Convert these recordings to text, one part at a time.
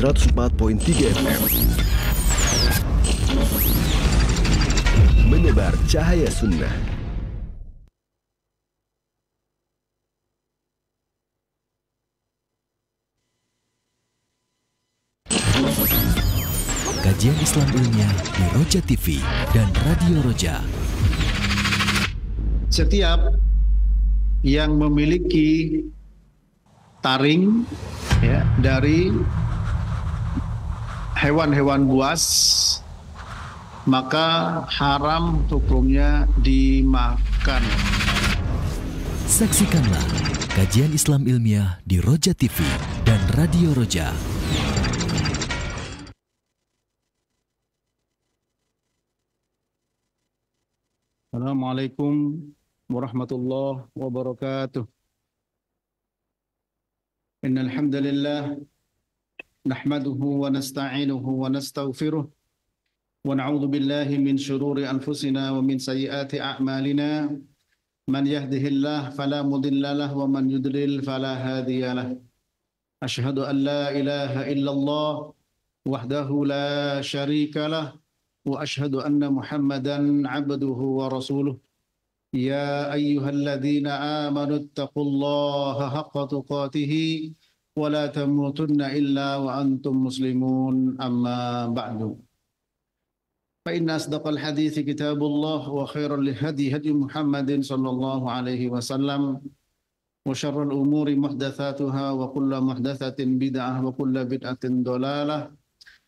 104.3 FM. Menebar cahaya sunnah. Kajian Islam ilmiah di Roja TV dan Radio Roja. Setiap yang memiliki taring ya, dari hewan-hewan buas, maka haram hukumnya dimakan. Saksikanlah kajian Islam ilmiah di Roja TV dan Radio Roja. Assalamualaikum warahmatullahi wabarakatuh. Innal hamdalillah nahmaduhu wa nasta'inuhu wa nastaghfiruh wa na'udzu billahi min shururi anfusina wa min sayyiati a'malina. Man yahdihillahu fala mudilla lahu wa man yudlil fala hadiya lahu. Asyhadu an la ilaha illallah wahdahu la syarika lahu wa asyhadu anna Muhammadan 'abduhu wa rasuluh. Ya ayyuhalladzina amanu taqullaha haqqa tuqatih wa la tamutunna illa wa antum muslimun, amma ba'du. Fa inna asdaqal hadithi kitabullah wa khairal hadi hadi Muhammadin sallallahu alaihi wasallam wa syarrul umuri muhdatsatuha wa kullu muhdatsatin bid'ah wa kullu bid'atin dhalalah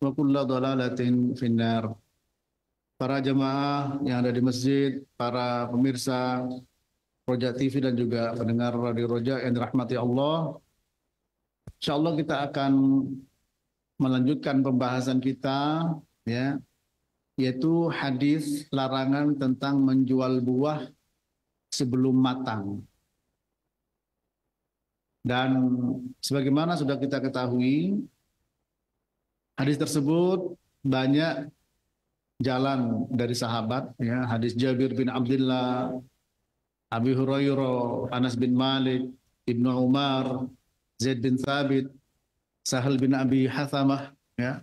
wa kullu dhalalatin finnar. Para jemaah yang ada di masjid, para pemirsa Roja TV dan juga pendengar Radio Roja yang dirahmati Allah, insyaallah kita akan melanjutkan pembahasan kita, ya, yaitu hadis larangan tentang menjual buah sebelum matang. Dan sebagaimana sudah kita ketahui, hadis tersebut banyak jalan dari sahabat, ya, hadis Jabir bin Abdullah, Abi Hurairah, Anas bin Malik, Ibnu Umar, Zaid bin Thabit, Sahal bin Abi Hathamah, ya,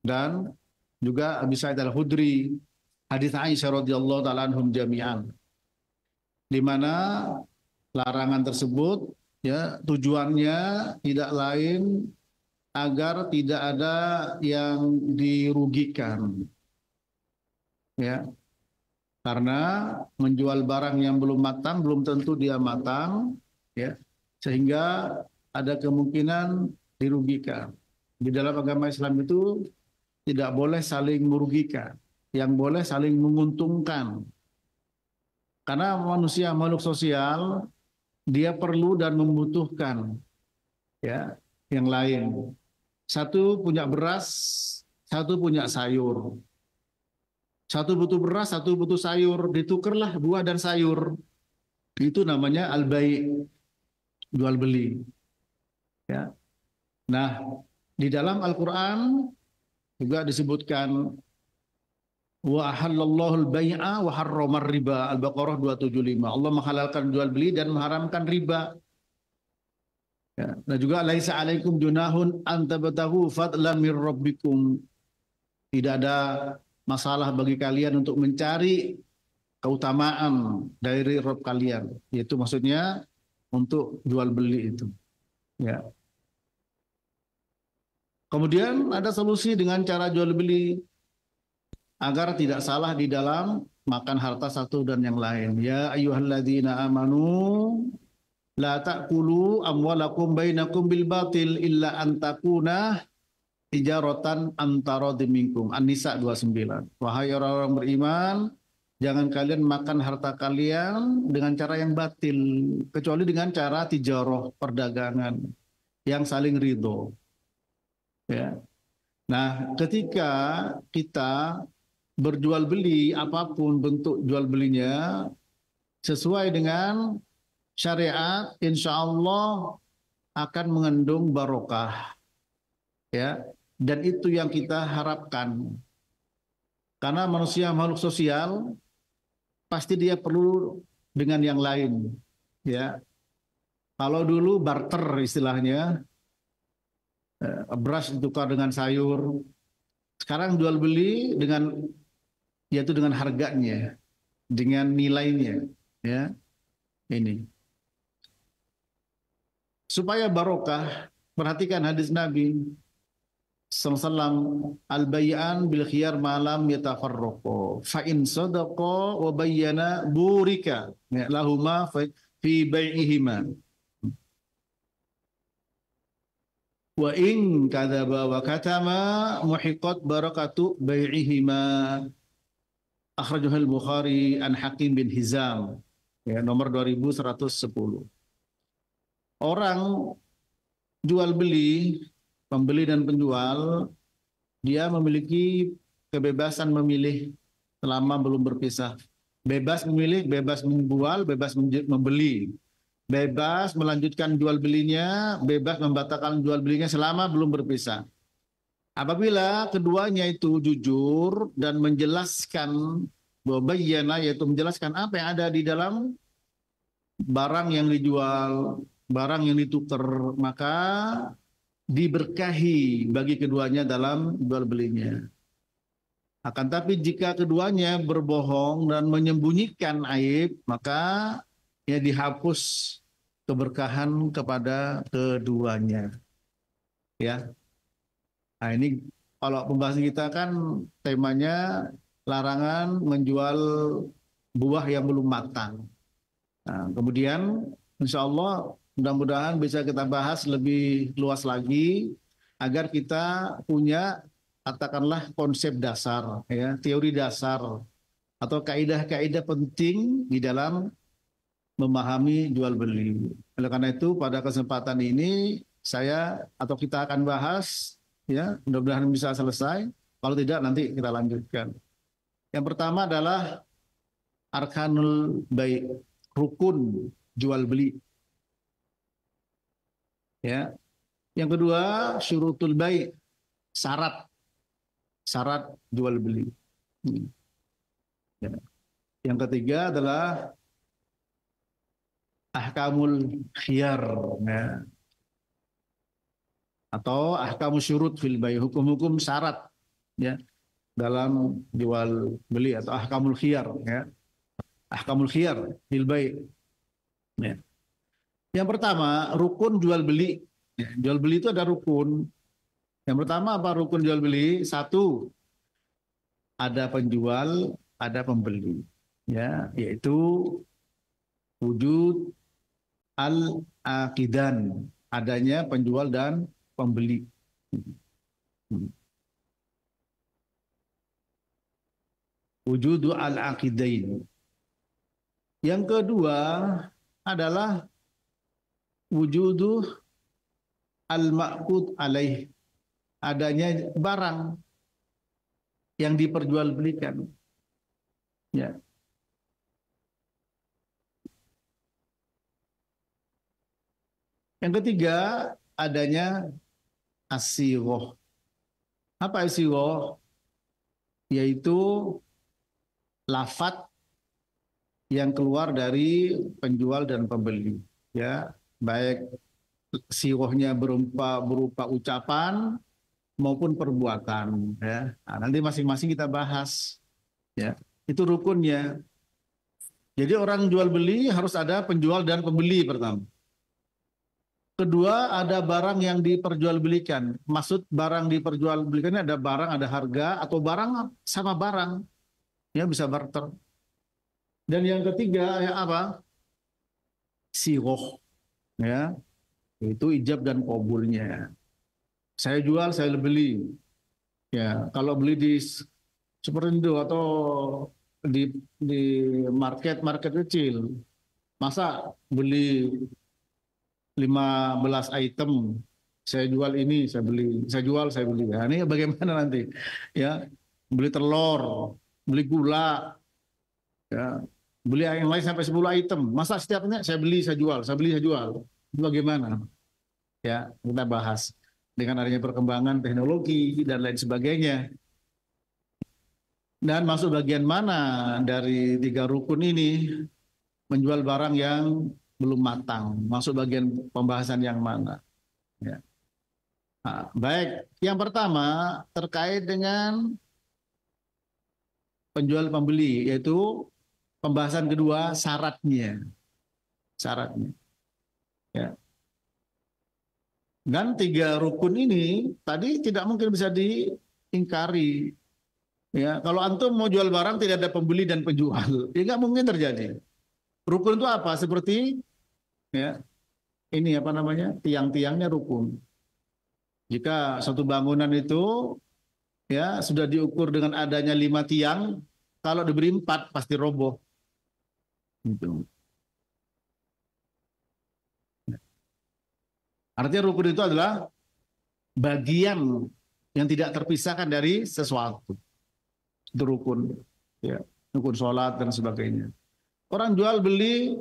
dan juga Abi Sa'id Al-Khudri, hadis Aisyah radhiyallahu ta'ala anhum jami'an, di mana larangan tersebut, ya, tujuannya tidak lain agar tidak ada yang dirugikan, ya, karena menjual barang yang belum matang belum tentu dia matang, ya, sehingga ada kemungkinan dirugikan. Di dalam agama Islam itu tidak boleh saling merugikan, yang boleh saling menguntungkan, karena manusia makhluk sosial, dia perlu dan membutuhkan, ya, yang lain. Satu punya beras, satu punya sayur. Satu butuh beras, satu butuh sayur. Ditukerlah buah dan sayur. Itu namanya al-bai', jual beli. Ya. Nah, di dalam Al-Quran juga disebutkan wa ahallallahu al-bai'a wa harramar riba, Al-Baqarah 275. Allah menghalalkan jual beli dan mengharamkan riba. Ya, dan juga laisa alaikum junahun an tabtahu fadlan mir rabbikum. Tidak ada masalah bagi kalian untuk mencari keutamaan dari Rabb kalian. Yaitu maksudnya untuk jual beli itu. Ya. Kemudian ada solusi dengan cara jual beli agar tidak salah di dalam makan harta satu dan yang lain. Ya ayyuhalladzina amanu la ta'kulu amwalakum bainakum bil batil illa an takuna tijaratan antara minkum. An-Nisa 29. Wahai orang-orang beriman, jangan kalian makan harta kalian dengan cara yang batil, kecuali dengan cara tijarah, perdagangan yang saling ridho. Ya. Nah, ketika kita berjual beli, apapun bentuk jual belinya, sesuai dengan syariat, insya Allah akan mengandung barokah, ya, dan itu yang kita harapkan, karena manusia makhluk sosial, pasti dia perlu dengan yang lain, ya. Kalau dulu barter istilahnya, beras ditukar dengan sayur. Sekarang jual beli dengan yaitu dengan harganya, dengan nilainya, ya. Ini supaya barokah, perhatikan hadis Nabi sallallahu al-bay'an bil khiyar malam yatafarraqu fa in sadaqa wa bayyana burika ya, lahuma fi bai'ihima wa in kadzaba wa katama muhiqat barakatu bai'ihima. Akhrajahu al-Bukhari an Hakim bin Hizam ya, nomor 2110. Orang jual beli, pembeli dan penjual, dia memiliki kebebasan memilih selama belum berpisah. Bebas memilih, bebas menjual, bebas membeli. Bebas melanjutkan jual belinya, bebas membatalkan jual belinya selama belum berpisah. Apabila keduanya itu jujur dan menjelaskan bahwa bayyana, yaitu menjelaskan apa yang ada di dalam barang yang dijual, barang yang ditukar, maka diberkahi bagi keduanya dalam jual belinya. Akan tapi jika keduanya berbohong dan menyembunyikan aib, maka ya dihapus keberkahan kepada keduanya. Ya. Nah, ini kalau pembahasan kita kan temanya larangan menjual buah yang belum matang. Nah, kemudian insya Allah mudah-mudahan bisa kita bahas lebih luas lagi agar kita punya katakanlah konsep dasar, ya, teori dasar atau kaidah-kaidah penting di dalam memahami jual beli. Oleh karena itu pada kesempatan ini saya atau kita akan bahas, ya, mudah-mudahan bisa selesai. Kalau tidak nanti kita lanjutkan. Yang pertama adalah arkanul bai', rukun jual beli. Ya. Yang kedua syurutul bai', syarat jual beli. Ya. Yang ketiga adalah ahkamul khiyar, ya, atau ahkamus syurut fil bai', hukum-hukum syarat, ya, dalam jual beli atau ahkamul khiyar, ya, ahkamul khiyar fil bai'. Ya. Yang pertama rukun jual beli. Ya, jual beli itu ada rukun. Yang pertama apa rukun jual beli? Satu, ada penjual, ada pembeli, ya, yaitu wujud al-aqidan, adanya penjual dan pembeli. Wujudu al-aqidain. Yang kedua adalah wujudu al-ma'qud alaih, adanya barang yang diperjualbelikan. Ya. Yang ketiga adanya as-sighah. Apa as-sighah? Yaitu lafadz yang keluar dari penjual dan pembeli, ya, baik sighahnya berupa ucapan maupun perbuatan, ya. Nah, nanti masing-masing kita bahas, ya. Itu rukunnya. Jadi orang jual beli harus ada penjual dan pembeli pertama. Kedua, ada barang yang diperjualbelikan. Maksud barang diperjualbelikan ada barang, ada harga, atau barang sama barang, ya, bisa barter. Dan yang ketiga ya apa? Sighah, ya, itu ijab dan qabulnya. Saya jual, saya beli. Ya, kalau beli di Superindo atau di market kecil, masa beli 15 item, saya jual ini, saya beli, saya jual, saya beli. Nah, ini bagaimana nanti? Ya, beli telur, beli gula, ya, beli yang lain sampai 10 item. Masa setiapnya saya beli, saya jual, saya beli, saya jual. Itu bagaimana? Ya, kita bahas dengan adanya perkembangan teknologi dan lain sebagainya. Dan masuk bagian mana dari 3 rukun ini? Menjual barang yang belum matang. Masuk bagian pembahasan yang mana? Ya. Nah, baik, yang pertama terkait dengan penjual pembeli, yaitu pembahasan kedua syaratnya. Syaratnya. Ya. Dan tiga rukun ini tadi tidak mungkin bisa diingkari. Ya, kalau antum mau jual barang tidak ada pembeli dan penjual, ya nggak mungkin terjadi. Rukun itu apa? Seperti ya ini apa namanya tiang-tiangnya rukun. Jika satu bangunan itu ya sudah diukur dengan adanya 5 tiang, kalau diberi 4 pasti roboh. Gitu. Artinya rukun itu adalah bagian yang tidak terpisahkan dari sesuatu. Itu rukun, ya, rukun sholat dan sebagainya. Orang jual beli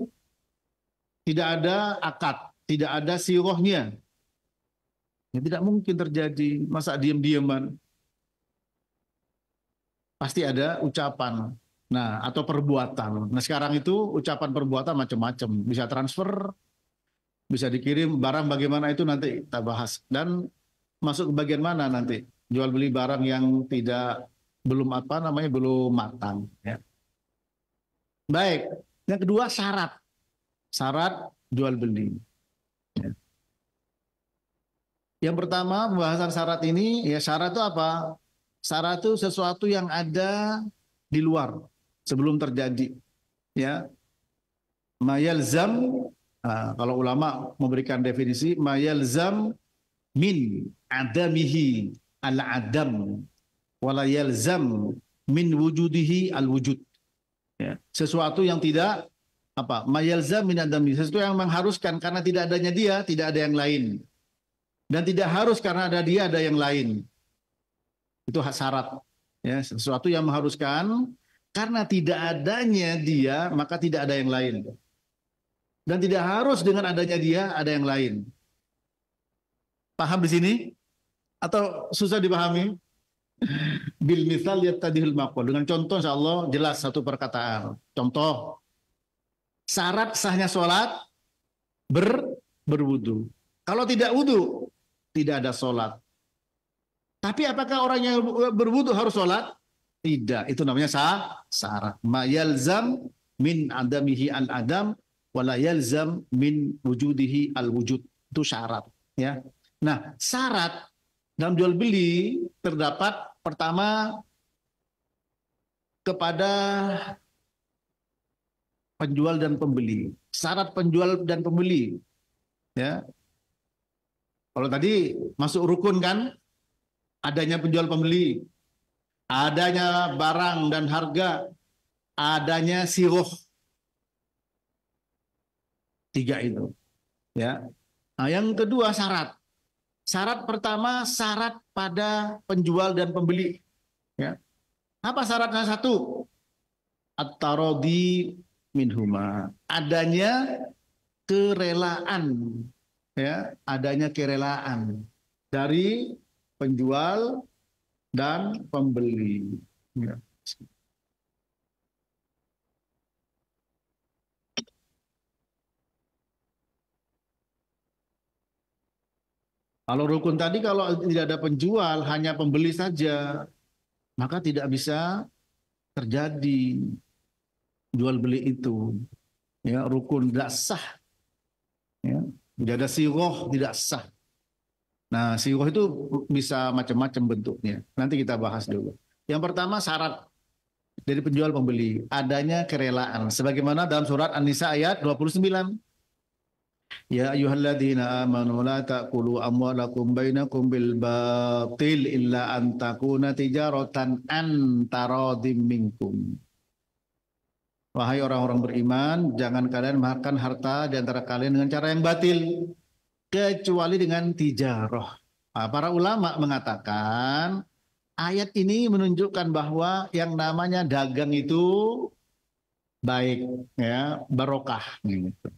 tidak ada akad, tidak ada sirohnya. Ya, tidak mungkin terjadi masa diam-diaman. Pasti ada ucapan, nah atau perbuatan. Nah sekarang itu ucapan perbuatan macam-macam, bisa transfer, bisa dikirim barang bagaimana itu nanti kita bahas. Dan masuk ke bagian mana nanti jual beli barang yang tidak belum apa namanya belum matang. Ya. Baik, yang kedua syarat jual beli. Ya. Yang pertama pembahasan syarat ini ya syarat itu apa? Syarat itu sesuatu yang ada di luar sebelum terjadi. Ya, mayalzam. Nah, kalau ulama memberikan definisi mayalzam min adamihi al adam wala yalzam min wujudihi al wujud. Ya, sesuatu yang tidak apa mayalzam min adamihi, sesuatu yang mengharuskan karena tidak adanya dia tidak ada yang lain, dan tidak harus karena ada dia ada yang lain. Itu syarat. Ya, sesuatu yang mengharuskan karena tidak adanya dia maka tidak ada yang lain. Dan tidak harus dengan adanya dia ada yang lain. Paham di sini? Atau susah dipahami? Bil misal yattadihul maqal. Dengan contoh insyaallah jelas satu perkataan. Contoh, syarat sahnya sholat berwudu. Kalau tidak wudu, tidak ada sholat. Tapi apakah orang yang berwudu harus sholat? Tidak. Itu namanya syarat. Ma yalzam min adamihi al-adam wala yalzam min wujudihi al-wujud. Itu syarat. Ya. Nah, syarat dalam jual beli terdapat pertama kepada penjual dan pembeli. Syarat penjual dan pembeli. Ya. Kalau tadi masuk rukun kan, adanya penjual pembeli, adanya barang dan harga, adanya siroh. 3 itu. Ya. Nah, yang kedua syarat. Syarat pertama syarat pada penjual dan pembeli. Ya. Apa syaratnya? 1, at-taradhi minhuma. Adanya kerelaan. Ya, adanya kerelaan dari penjual dan pembeli. Ya. Kalau rukun tadi kalau tidak ada penjual, hanya pembeli saja, maka tidak bisa terjadi jual beli itu. Ya, rukun tidak sah. Ya, tidak ada siroh, tidak sah. Nah, siroh itu bisa macam-macam bentuknya. Nanti kita bahas dulu. Yang pertama syarat dari penjual pembeli, adanya kerelaan. Sebagaimana dalam surat An-Nisa ayat 29. Ya ayyuhalladzina amanu la ta'kulu amwalakum bainakum bil batil illa an takuna tijaratan an taradim minkum. Wahai orang-orang beriman, jangan kalian makan harta di antara kalian dengan cara yang batil kecuali dengan tijarah. Nah, para ulama mengatakan ayat ini menunjukkan bahwa yang namanya dagang itu baik, ya, barokah gitu.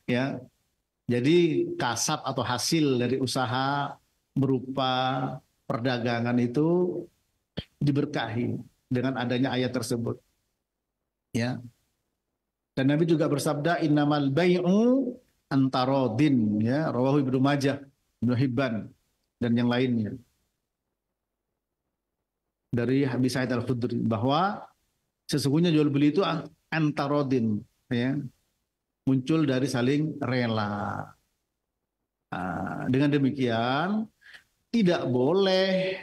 Ya, jadi kasab atau hasil dari usaha berupa perdagangan itu diberkahi dengan adanya ayat tersebut. Ya. Dan Nabi juga bersabda innamal bai'u antarodin, ya, rawahu Ibnu Majah, Ibnu Hibban. dan yang lainnya dari Abi Sa'id Al-Khudri bahwa sesungguhnya jual beli itu antarodin, ya, muncul dari saling rela. Dengan demikian tidak boleh,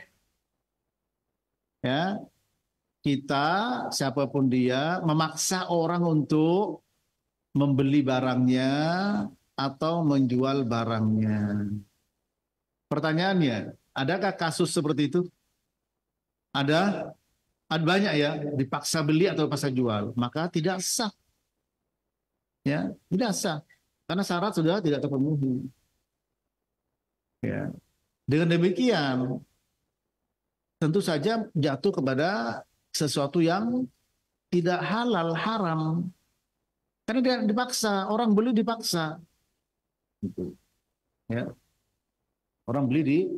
ya, kita siapapun dia memaksa orang untuk membeli barangnya atau menjual barangnya. Pertanyaannya, adakah kasus seperti itu? Ada banyak ya, dipaksa beli atau paksa jual, maka tidak sah. Ya, tidak sah karena syarat sudah tidak terpenuhi. Ya. Dengan demikian tentu saja jatuh kepada sesuatu yang tidak halal, haram. Karena dia dipaksa, orang beli dipaksa. Gitu. Ya. Orang beli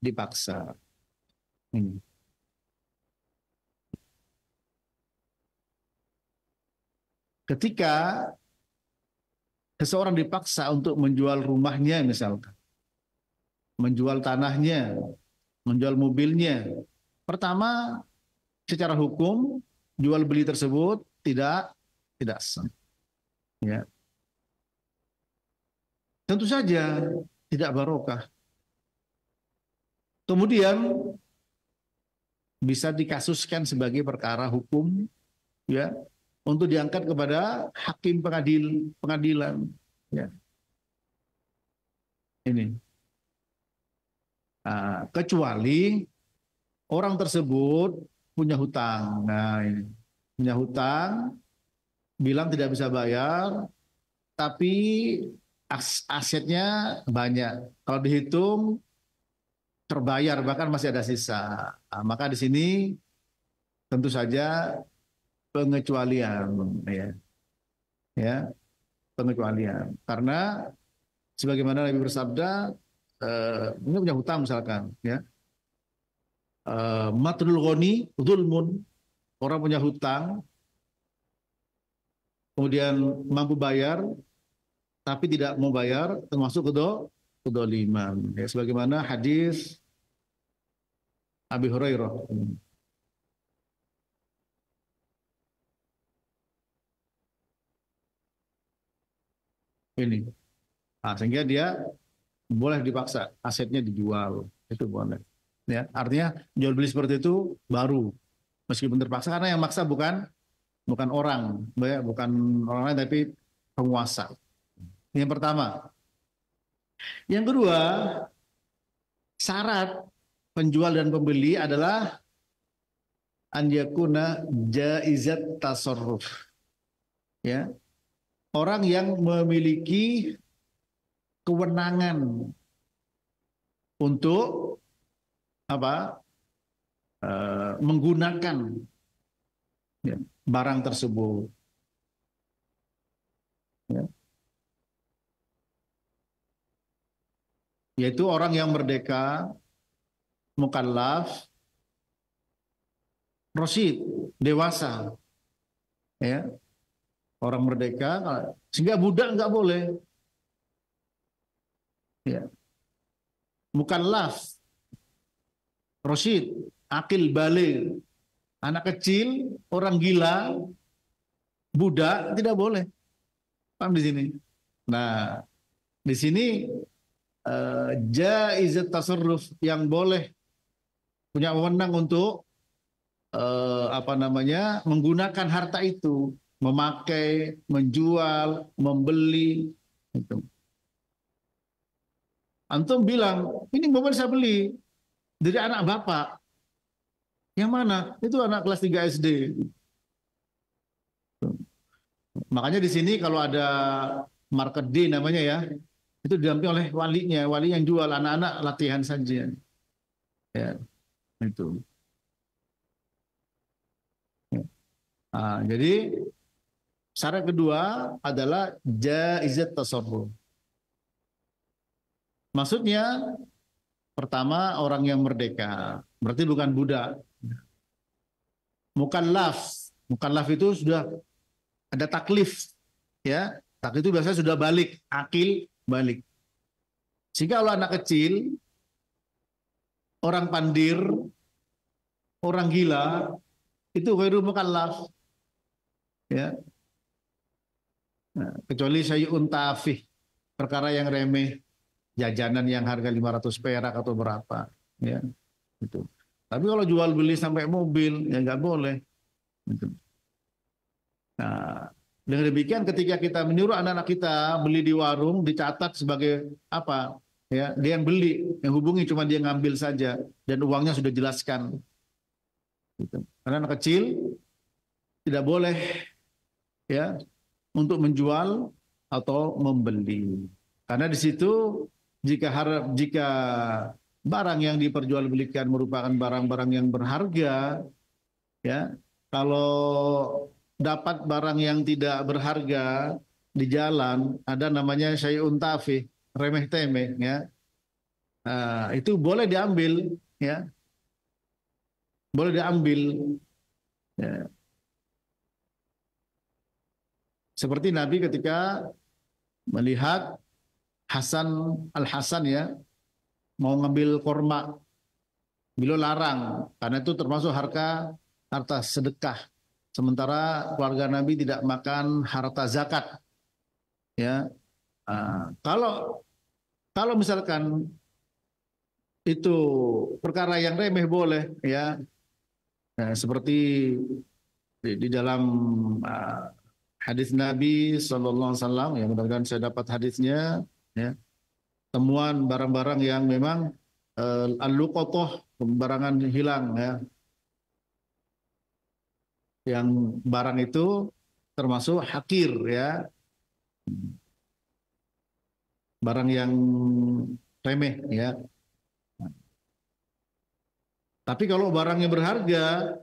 dipaksa. Ini. Ketika seseorang dipaksa untuk menjual rumahnya misalkan, menjual tanahnya, menjual mobilnya. Pertama, secara hukum jual beli tersebut tidak sah. Ya. Tentu saja tidak barokah. Kemudian bisa dikasuskan sebagai perkara hukum, ya, untuk diangkat kepada hakim pengadilan. Ya. Ini. Kecuali orang tersebut punya hutang. Nah, ini. Punya hutang, bilang tidak bisa bayar, tapi asetnya banyak. Kalau dihitung terbayar, bahkan masih ada sisa. Maka di sini tentu saja pengecualian, ya, ya, pengecualian. Karena sebagaimana Nabi bersabda, ini punya hutang misalkan, ya, matlul ghani dzulmun, orang punya hutang kemudian mampu bayar tapi tidak mau bayar, termasuk kedzaliman, ya, sebagaimana hadis Abi Hurairah. Ini, sehingga dia boleh dipaksa asetnya dijual, itu boleh. Ya, artinya jual beli seperti itu baru, meskipun terpaksa, karena yang maksa bukan orang, ya, bukan orang lain tapi penguasa. Yang pertama. Yang kedua, syarat penjual dan pembeli adalah an yakuna jaizat tasarruf. Ya. Orang yang memiliki kewenangan untuk apa? Menggunakan, ya, barang tersebut. Ya. Yaitu orang yang merdeka, mukallaf, rasyid, dewasa. Ya. Orang merdeka, sehingga budak nggak boleh. Ya. Mukallaf, rasyid, akil baligh, anak kecil, orang gila, budak tidak boleh. Paham di sini? Nah, di sini jaizat tasarruf, yang boleh punya wewenang untuk menggunakan harta itu, memakai, menjual, membeli. Itu. Antum bilang, ini mobil saya beli dari anak bapak. Yang mana? Itu anak kelas 3 SD. Makanya di sini kalau ada market day namanya, ya, itu didampingi oleh walinya, wali yang jual, anak-anak latihan saja. Ya, itu. Jadi syarat kedua adalah jaizat tasarruf. Maksudnya pertama orang yang merdeka, berarti bukan budak. Mukallaf itu sudah ada taklif, ya. Taklif itu biasanya sudah balik, akil balik. Jika kalau anak kecil orang pandir, orang gila, itu ghairu mukallaf. Ya. Nah, kecuali syai'un tafih, perkara yang remeh, jajanan yang harga 500 perak atau berapa. Ya, gitu. Tapi kalau jual beli sampai mobil, ya nggak boleh. Gitu. Nah, dengan demikian ketika kita menyuruh anak-anak kita beli di warung, dicatat sebagai apa? Ya, dia yang beli, yang hubungi cuma dia ngambil saja dan uangnya sudah jelaskan. Gitu. Karena anak kecil tidak boleh ya untuk menjual atau membeli. Karena di situ jika barang yang diperjualbelikan merupakan barang-barang yang berharga, ya, kalau dapat barang yang tidak berharga di jalan, ada namanya syai'un tafih, remeh temeh, ya, itu boleh diambil, ya, boleh diambil, ya. Seperti Nabi ketika melihat Hasan Al-Hasan, ya, mau ngambil korma, beliau larang karena itu termasuk harta sedekah. Sementara keluarga Nabi tidak makan harta zakat. Ya, kalau misalkan itu perkara yang remeh boleh, ya, seperti di dalam hadis Nabi SAW, yang mudah-mudahan saya dapat hadisnya, ya, temuan barang-barang yang memang al-luqatah, barangan hilang, ya, yang barang itu termasuk hakir, ya, barang yang remeh, ya. Tapi kalau barangnya berharga,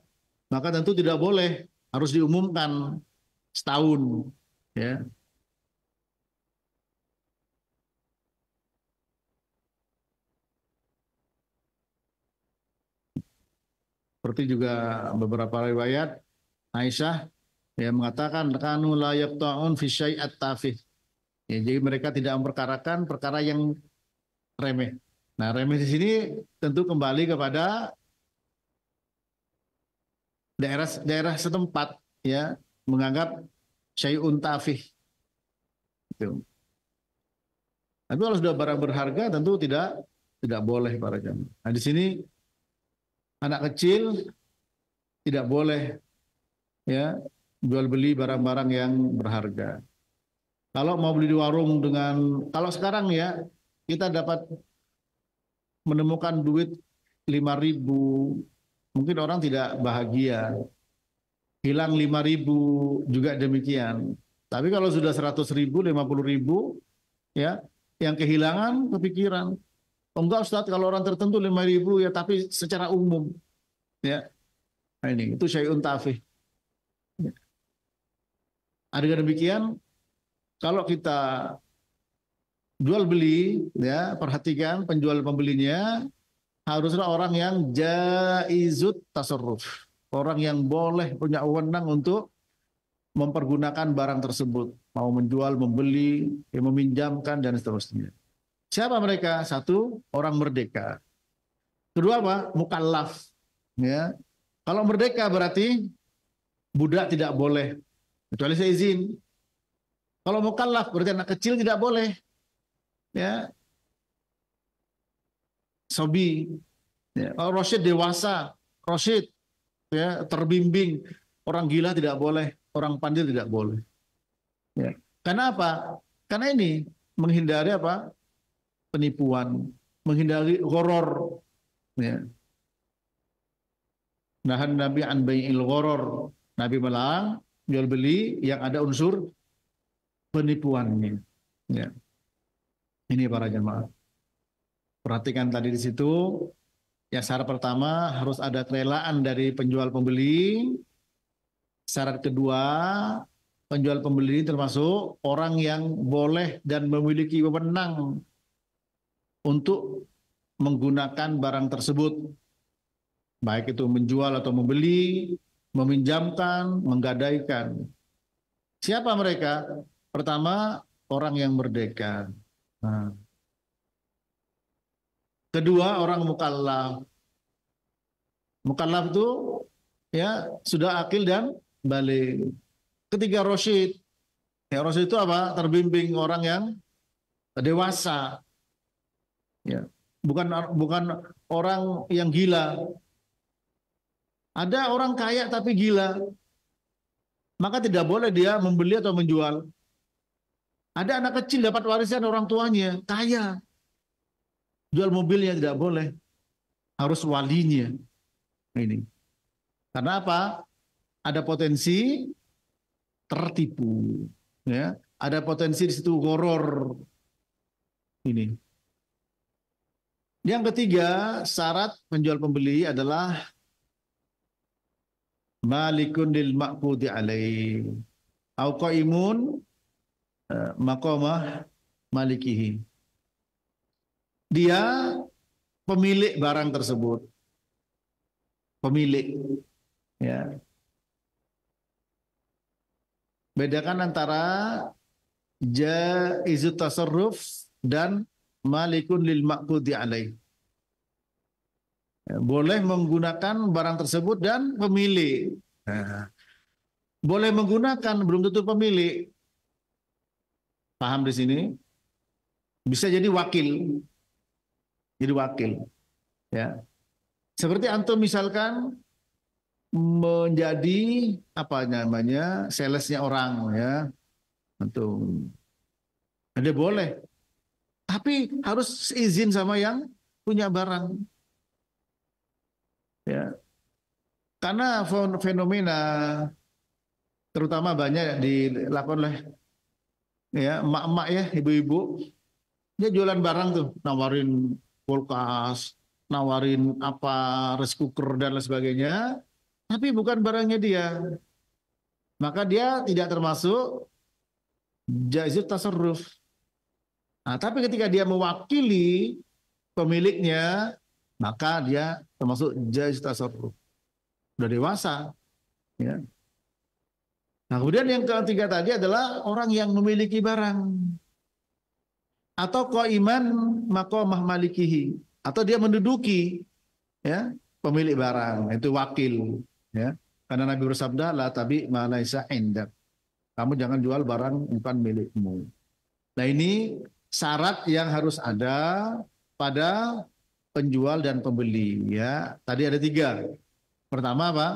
maka tentu tidak boleh, harus diumumkan setahun, ya. Seperti juga beberapa riwayat Aisyah yang mengatakan kanu la yaqta'un fi syai'at tafih. Ya, jadi mereka tidak memperkarakan perkara yang remeh. Nah, remeh di sini tentu kembali kepada daerah setempat, ya, menganggap syai'un tafih. Gitu. Tapi kalau sudah barang berharga tentu tidak boleh para jamaah. Nah, di sini anak kecil tidak boleh, ya, jual beli barang-barang yang berharga. Kalau mau beli di warung kalau sekarang, ya, kita dapat menemukan duit 5.000, mungkin orang tidak bahagia. Hilang 5.000 juga demikian. Tapi kalau sudah 100.000, 50.000, ya, yang kehilangan kepikiran. Oh, enggak Ustaz, kalau orang tertentu 5.000, ya, tapi secara umum, ya. Nah, ini itu syai'un tafih. Ya. Dengan demikian, kalau kita jual beli, ya, perhatikan penjual pembelinya haruslah orang yang jaizut tasarruf, orang yang boleh punya wewenang untuk mempergunakan barang tersebut, mau menjual, membeli, ya, meminjamkan dan seterusnya. Siapa mereka? Satu, orang merdeka. Kedua apa? Mukallaf. Ya. Kalau merdeka berarti budak tidak boleh, kecuali seizin. Kalau mukallaf berarti anak kecil tidak boleh. Ya. Sobi. Ya. Kalau Rosyid dewasa, Rosyid, ya, terbimbing. Orang gila tidak boleh, orang pandil tidak boleh. Ya. Karena apa? Karena ini menghindari apa? Penipuan, menghindari gharar, ya. Nahan Nabi an bai'il gharar. Nabi melarang jual beli yang ada unsur penipuannya. Ya. Ini para jemaah. Perhatikan tadi di situ, ya, syarat pertama harus ada kerelaan dari penjual pembeli. Syarat kedua, penjual pembeli termasuk orang yang boleh dan memiliki wewenang untuk menggunakan barang tersebut, baik itu menjual atau membeli, meminjamkan, menggadaikan. Siapa mereka? Pertama, orang yang merdeka. Nah. Kedua, orang mukallaf. Mukallaf itu ya sudah akil dan balik. Ketiga rasyid. Ya, rasyid itu apa? Terbimbing, orang yang dewasa. Ya. Bukan orang yang gila. Ada orang kaya tapi gila. Maka tidak boleh dia membeli atau menjual. Ada anak kecil dapat warisan orang tuanya, kaya. Jual mobilnya tidak boleh. Harus walinya. Ini. Karena apa? Ada potensi tertipu. Ya. Ada potensi di situ horor. Ini. Yang ketiga, syarat penjual pembeli adalah malikun lil maqbudi alaih. Au qaimun maqamah malikihi. Dia pemilik barang tersebut. Pemilik. Ya. Bedakan antara jaizut tasarruf dan malikun lil maqbudi alaih. Boleh menggunakan barang tersebut dan pemilik. Nah, boleh menggunakan belum tentu pemilik. Paham di sini? Bisa jadi wakil. Jadi wakil. Ya. Seperti antum misalkan menjadi apa namanya? Salesnya orang ya. Antum. Ada boleh. Tapi harus izin sama yang punya barang. Ya. Karena fenomena terutama banyak dilakukan oleh ya emak-emak ya, ibu-ibu, dia jualan barang tuh, nawarin kulkas, nawarin apa, rice cooker dan lain sebagainya, tapi bukan barangnya dia. Maka dia tidak termasuk jaizut tasarruf. Nah, tapi ketika dia mewakili pemiliknya, maka dia termasuk jaiz tasarruf. Sudah dewasa. Ya. Nah, kemudian yang ketiga tadi adalah orang yang memiliki barang. Atau qaiman maqamah malikihi. Atau dia menduduki ya, pemilik barang. Itu wakil. Ya. Karena Nabi bersabda, la tabi ma laisa indak. Kamu jangan jual barang bukan milikmu. Nah, ini syarat yang harus ada pada penjual dan pembeli ya. Tadi ada 3. Pertama apa?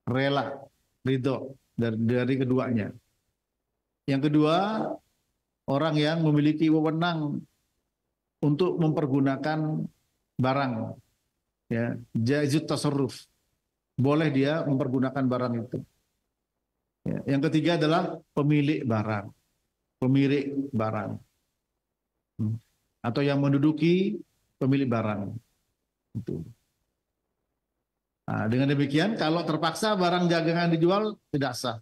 Rela, ridho dari keduanya. Yang kedua, orang yang memiliki wewenang untuk mempergunakan barang ya, jaizut tasarruf. Boleh dia mempergunakan barang itu. Ya. Yang ketiga adalah pemilik barang. Pemilik barang. Atau yang menduduki pemilik barang. Itu. Nah, dengan demikian, kalau terpaksa barang dagangan dijual, tidak sah.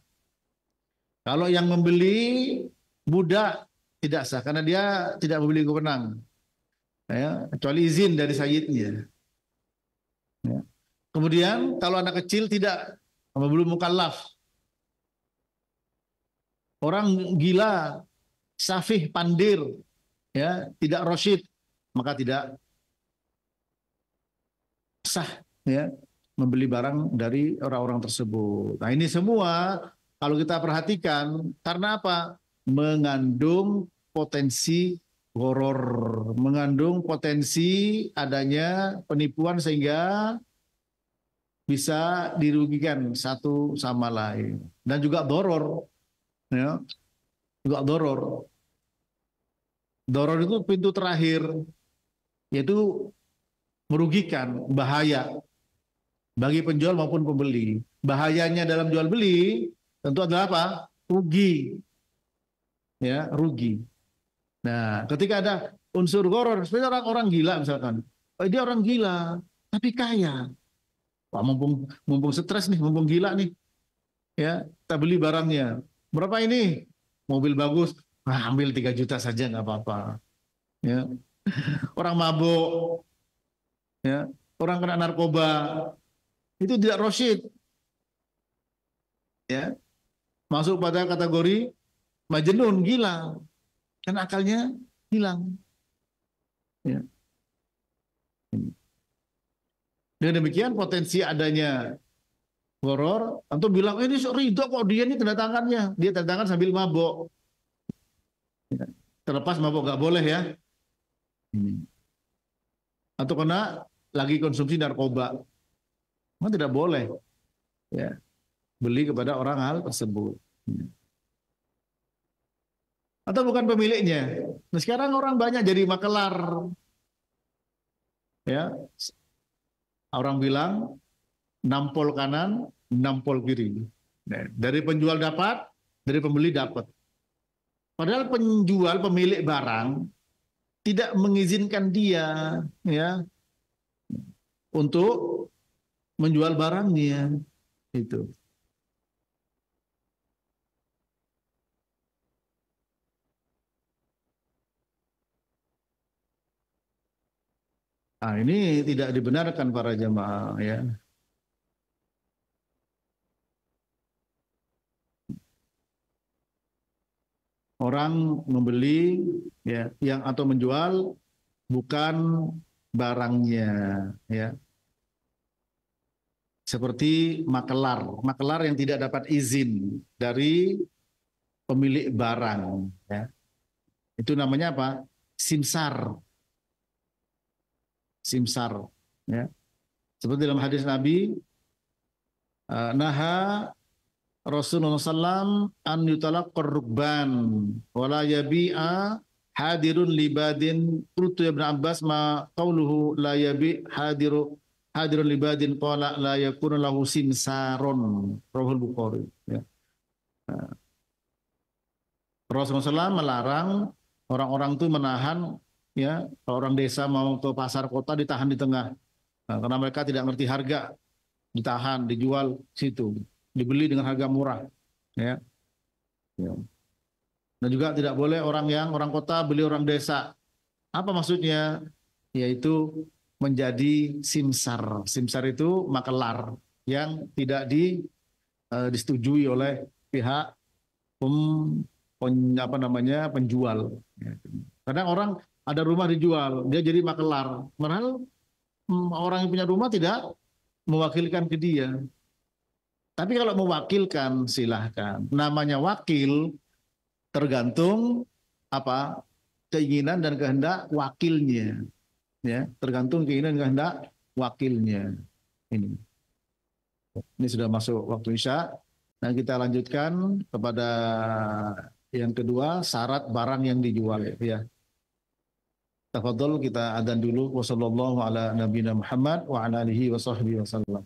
Kalau yang membeli budak, tidak sah. Karena dia tidak memiliki wewenang. Ya, kecuali izin dari sayyidnya. Ya. Kemudian, kalau anak kecil tidak, belum mukallaf. Orang gila, safih, pandir, ya, tidak rasyid, maka tidak sah ya membeli barang dari orang-orang tersebut. Nah, ini semua kalau kita perhatikan karena apa? Mengandung potensi horor, mengandung potensi adanya penipuan sehingga bisa dirugikan satu sama lain dan juga doror ya. Juga doror. Doror itu pintu terakhir, yaitu merugikan, bahaya bagi penjual maupun pembeli. Bahayanya dalam jual beli tentu adalah apa? Rugi, ya rugi. Nah, ketika ada unsur goror, seperti orang-orang gila misalkan, dia orang gila tapi kaya. Wah, mumpung stres nih, mumpung gila nih, ya kita beli barangnya. Berapa ini? Mobil bagus. Ambil 3 juta saja nggak apa-apa. Ya. Orang mabuk, ya. Orang kena narkoba, itu tidak rasyid. Ya. Masuk pada kategori majnun, gila. Karena akalnya hilang. Ya. Dengan demikian potensi adanya horor, antum bilang ini ridho kok dia ini tanda tangannya, dia tanda tangan sambil mabok. Terlepas mabok nggak boleh ya. Atau kena lagi konsumsi narkoba, memang tidak boleh ya beli kepada orang hal tersebut. Atau bukan pemiliknya. Nah, sekarang orang banyak jadi makelar. Ya, orang bilang nampol kanan, nampol kiri. Nah, dari penjual dapat, dari pembeli dapat. Padahal penjual pemilik barang tidak mengizinkan dia ya untuk menjual barangnya itu. Nah, ini tidak dibenarkan para jamaah ya. Orang membeli ya yang atau menjual bukan barangnya ya. Seperti makelar, makelar yang tidak dapat izin dari pemilik barang ya. Itu namanya apa? Simsar. Simsar ya. Seperti dalam hadis Nabi naha Rasulullah SAW an yutalaqqar rukban wala yabi'a hadirun libadin. Qultu ya Ibnu Abbas ma qauluhu la yabi hadirun libadin qala la yakunu lahu simsaron. Rahul Bukhari ya. Rasulullah SAW melarang orang-orang itu menahan ya, kalau orang desa mau ke pasar kota ditahan di tengah. Nah, karena mereka tidak ngerti harga, ditahan, dijual situ, dibeli dengan harga murah ya. Ya. Dan juga tidak boleh orang kota beli orang desa. Apa maksudnya? Yaitu menjadi simsar. Simsar itu makelar yang tidak disetujui oleh pihak penjual. Kadang orang ada rumah dijual, dia jadi makelar. Padahal orang yang punya rumah tidak mewakilkan ke dia. Tapi kalau mewakilkan silahkan. Namanya wakil tergantung apa keinginan dan kehendak wakilnya. Ya, tergantung keinginan dan kehendak wakilnya. Ini sudah masuk waktu Isya. Nah, kita lanjutkan kepada yang kedua, syarat barang yang dijual ya. Tafadhol kita adzan dulu. Wassallallahu ala nabiyina Muhammad wa ala alihi wa sahbihi wasallam.